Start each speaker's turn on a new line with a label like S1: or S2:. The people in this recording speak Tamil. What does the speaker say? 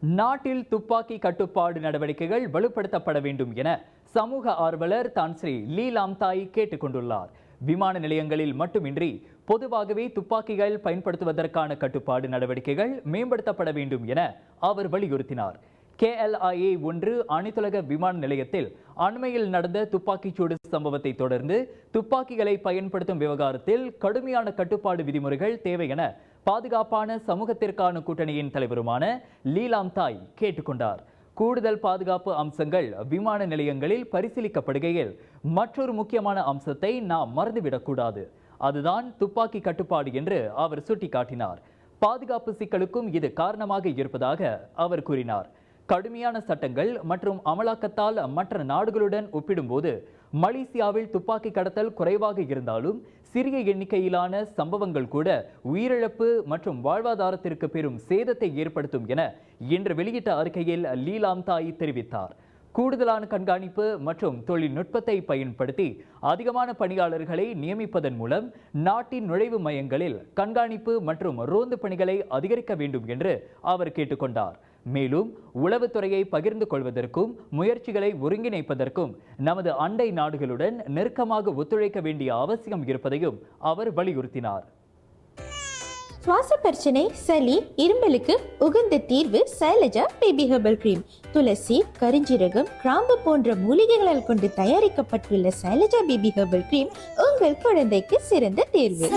S1: நாட்டில் துப்பாக்கி கட்டுப்பாடு நடவடிக்கைகள் வலுப்படுத்தப்பட வேண்டும் என சமூக ஆர்வலர் தான் ஸ்ரீ லீ லாம்தாய் கேட்டுக்கொண்டுள்ளார். விமான நிலையங்களில் மட்டுமின்றி பொதுவாகவே துப்பாக்கிகள் பயன்படுத்துவதற்கான கட்டுப்பாடு நடவடிக்கைகள் மேம்படுத்தப்பட வேண்டும் என அவர் வலியுறுத்தினார். KLIA 1 அனைத்துலக விமான நிலையத்தில் அண்மையில் நடந்த துப்பாக்கிச்சூடு சம்பவத்தை தொடர்ந்து துப்பாக்கிகளை பயன்படுத்தும் விவகாரத்தில் கடுமையான கட்டுப்பாடு விதிமுறைகள் தேவை என பாதுகாப்பான சமூகத்திற்கான கூட்டணியின் தலைவருமான லீ லாம்தாய் கேட்டுக்கொண்டார். கூடுதல் பாதுகாப்பு அம்சங்கள் விமான நிலையங்களில் பரிசீலிக்கப்படுகையில் மற்றொரு முக்கியமான அம்சத்தை நாம் மறந்துவிடக்கூடாது. அதுதான் துப்பாக்கி கட்டுப்பாடு என்று அவர் சுட்டிக்காட்டினார். பாதுகாப்பு சிக்கலுக்கும் இது காரணமாக இருப்பதாக அவர் கூறினார். கடுமையான சட்டங்கள் மற்றும் அமலாக்கத்தால் மற்ற நாடுகளுடன் ஒப்பிடும்போது மலேசியாவில் துப்பாக்கி கடத்தல் குறைவாக இருந்தாலும் சிறிய எண்ணிக்கையிலான சம்பவங்கள் கூட உயிரிழப்பு மற்றும் வாழ்வாதாரத்திற்கு பெரும் சேதத்தை ஏற்படுத்தும் என இன்று வெளியிட்ட அறிக்கையில் லீ லாம்தாய் தெரிவித்தார். கூடுதலான கண்காணிப்பு மற்றும் தொழில்நுட்பத்தை பயன்படுத்தி அதிகமான பணியாளர்களை நியமிப்பதன் மூலம் நாட்டின் நுழைவு மையங்களில் கண்காணிப்பு மற்றும் ரோந்து பணிகளை அதிகரிக்க வேண்டும் என்று அவர் கேட்டுக்கொண்டார். மேலும் உளவுத்துறையை பகிர்ந்து கொள்வதற்கும் முயற்சிகளை ஒருங்கிணைப்பதற்கும் நமது அண்டை நாடுகளுடன் நெருக்கமாக ஒத்துழைக்க வேண்டிய அவசியம் இருப்பதையும் அவர் வலியுறுத்தினார்.
S2: சுவாச பிரச்சனை, சளி, இருமலுக்கு உகந்த தீர்வு சைலஜா பேபி ஹெர்பல் கிரீம். துளசி, கரிஞ்சீரகம், கிராம்பு போன்ற மூலிகைகளால் கொண்டு தயாரிக்கப்பட்டுள்ள சைலஜா பேபி ஹெர்பல் கிரீம் உங்கள் குழந்தைக்கு சிறந்த தேர்வு.